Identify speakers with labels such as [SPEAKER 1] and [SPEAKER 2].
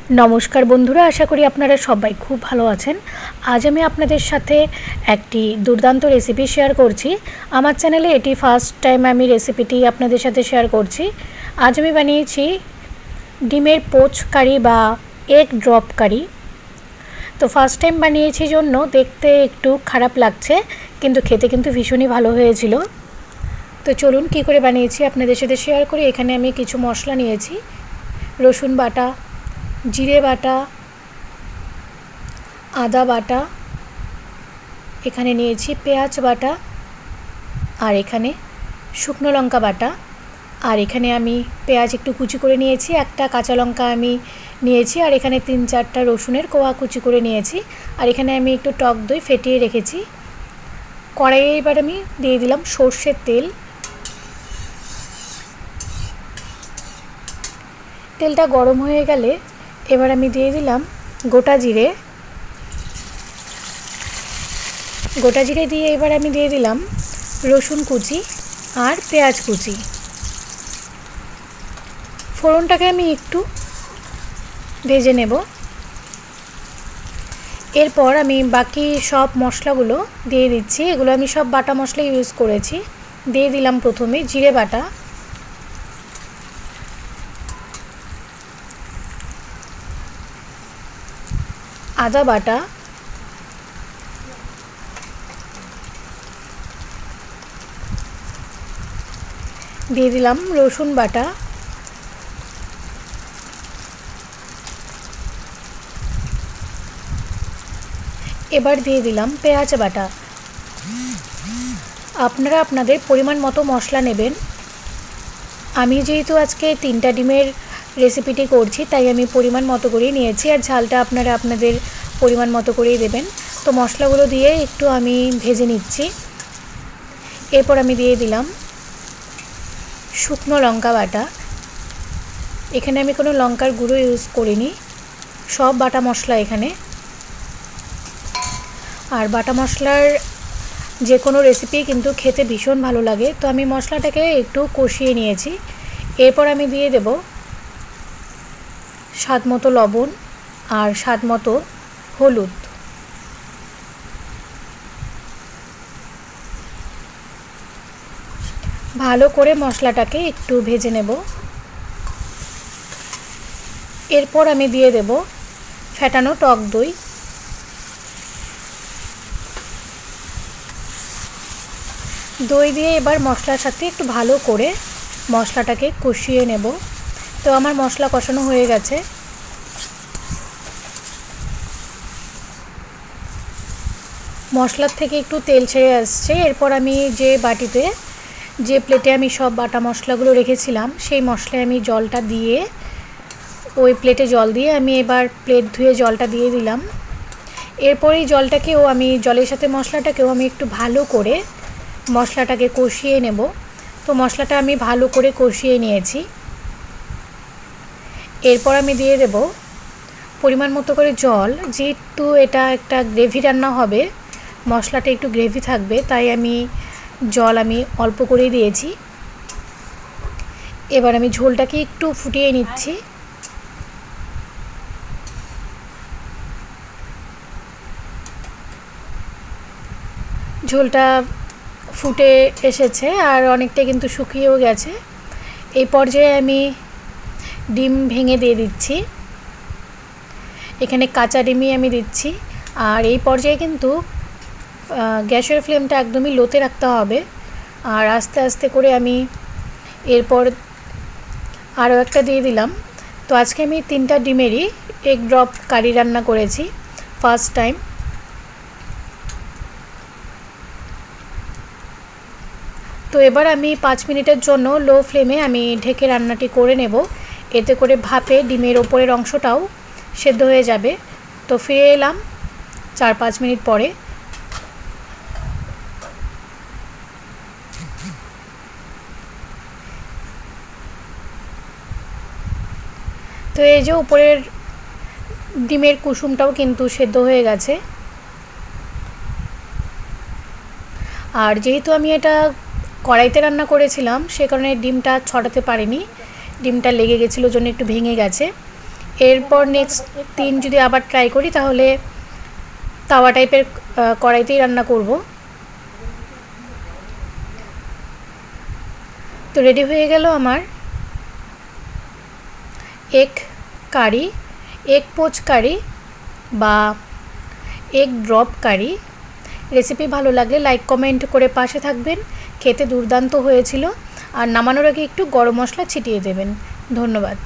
[SPEAKER 1] नमस्कार बंधुरा आशा करी आपनारा सबाई खूब भालो आछेन। आज आमी आपनादेर साथे एकटी दुर्दान्त रेसिपि शेयर करछि। आमार चैनेले एटी फार्स्ट टाइम आमी रेसिपिटी आपनादेर साथे शेयर करछि। आज आमी बानिয়েছি ডিমের পোচ কারি বা এগ ড্রপ কারি। তো ফার্স্ট টাইম বানিয়েছি জন্য দেখতে একটু খারাপ লাগছে, কিন্তু খেতে কিন্তু ভীষণই ভালো হয়েছিল। তো চলুন কী করে বানিয়েছি আপনাদের সাথে শেয়ার করি। এখানে আমি কিছু মশলা নিয়েছি, রসুন বাটা, জিরে বাটা, আদা বাটা, এখানে নিয়েছি পেঁয়াজ বাটা, আর এখানে শুকনো লঙ্কা বাটা, আর এখানে আমি পেঁয়াজ একটু কুচি করে নিয়েছি, একটা কাঁচা লঙ্কা আমি নিয়েছি, আর এখানে 3-4টা রসুনের কোয়া কুচি করে নিয়েছি, আর এখানে আমি একটু টক দই ফেটিয়ে রেখেছি। কড়াইয়ে এবার আমি দিয়ে দিলাম সর্ষের তেল। তেলটা গরম হয়ে গেলে এবার আমি দিয়ে দিলাম গোটা জিরে। গোটা জিরে দিয়ে এবার আমি দিয়ে দিলাম রসুন কুচি আর পেঁয়াজ কুচি। ফোড়নটাকে আমি একটু ভেজে নেব। এরপর আমি বাকি সব মশলাগুলো দিয়ে দিচ্ছি। এগুলো আমি সব বাটা মশলা ইউজ করেছি। দিয়ে দিলাম প্রথমে জিরে বাটা, আদা বাটা, দিয়ে দিলাম রসুন বাটা, এবার দিয়ে দিলাম পেঁয়াজ বাটা। আপনারা আপনাদের পরিমাণ মতো মশলা নেবেন। আমি যেহেতু আজকে 3টা ডিমের রেসিপিটি করছি, তাই আমি পরিমাণ মতো করেই নিয়েছি, আর ঝালটা আপনারা আপনাদের পরিমাণ মতো করেই দেবেন। তো মশলাগুলো দিয়ে একটু আমি ভেজে নিচ্ছি। এরপর আমি দিয়ে দিলাম শুকনো লঙ্কা বাটা। এখানে আমি কোনো লঙ্কার গুঁড়ো ইউজ করিনি, সব বাটা মশলা এখানে। আর বাটা মশলার যে কোনো রেসিপি কিন্তু খেতে ভীষণ ভালো লাগে। তো আমি মশলাটাকে একটু কষিয়ে নিয়েছি। এরপর আমি দিয়ে দেব স্বাদ মতো লবণ আর স্বাদ মতো হলুদ। ভালো করে মশলাটাকে একটু ভেজে নেব। এরপর আমি দিয়ে দেব ফেটানো টক দই। দই দিয়ে এবার মশলার সাথে একটু ভালো করে মশলাটাকে কষিয়ে নেব। তো আমার মশলা কষানো হয়ে গেছে। মশলার থেকে একটু তেল ছেড়ে আসছে। এরপর আমি যে প্লেটে আমি সব বাটা মশলাগুলো রেখেছিলাম, সেই মশলায় আমি জলটা দিয়ে, ওই প্লেটে জল দিয়ে আমি এবার প্লেট ধুয়ে জলটা দিয়ে দিলাম। এরপর এই জলটাকেও আমি, জলের সাথে মশলাটাকেও আমি একটু ভালো করে মশলাটাকে কষিয়ে নেব। তো মশলাটা আমি ভালো করে কষিয়ে নিয়েছি। এরপর আমি দিয়ে দেব পরিমাণ মতো করে জল। যেহেতু এটা একটা গ্রেভি রান্না হবে, মশলাটা একটু গ্রেভি থাকবে, তাই আমি জল অল্প করেই দিয়েছি। এবার আমি ঝোলটাকে একটু ফুটিয়ে নিচ্ছি। ঝোলটা ফুটে এসেছে আর অনেকটা কিন্তু শুকিয়েও গেছে। এই পর্যায়ে আমি ডিম ভেঙে দিয়ে দিচ্ছি। এখানে কাঁচা ডিমই আমি দিচ্ছি। আর এই পর্যায়ে কিন্তু গ্যাসের ফ্লেমটা একদমই লোতে রাখতে হবে। আর আস্তে আস্তে করে আমি এরপর আরও একটা দিয়ে দিলাম। তো আজকে আমি 3টা ডিমেরই এগ ড্রপ কারি রান্না করেছি ফার্স্ট টাইম। তো এবার আমি 5 মিনিটের জন্য লো ফ্লেমে আমি ঢেকে রান্নাটি করে নেব। এতে করে ভাপে ডিমের ওপরের অংশটাও সেদ্ধ হয়ে যাবে। তো ফিরে এলাম 4-5 মিনিট পরে। তো এই যে উপরের ডিমের কুসুমটাও কিন্তু সেদ্ধ হয়ে গেছে। আর যেহেতু আমি এটা কড়াইতে রান্না করেছিলাম, সে কারণে ডিমটা ছড়াতে পারিনি, ডিমটা লেগে গেছিলো জন্য একটু ভেঙে গেছে। এরপর নেক্সট দিন যদি আবার ট্রাই করি তাহলে তাওয়া টাইপের কড়াইতেই রান্না করব। তো রেডি হয়ে গেল আমার এগ কারি, এগ পোচ কারি বা এগ ড্রপ কারি। রেসিপি ভালো লাগলে লাইক কমেন্ট করে পাশে থাকবেন। খেতে দুর্দান্ত হয়েছিল। আর নামানোর আগে একটু গরম মশলা ছিটিয়ে দেবেন। ধন্যবাদ।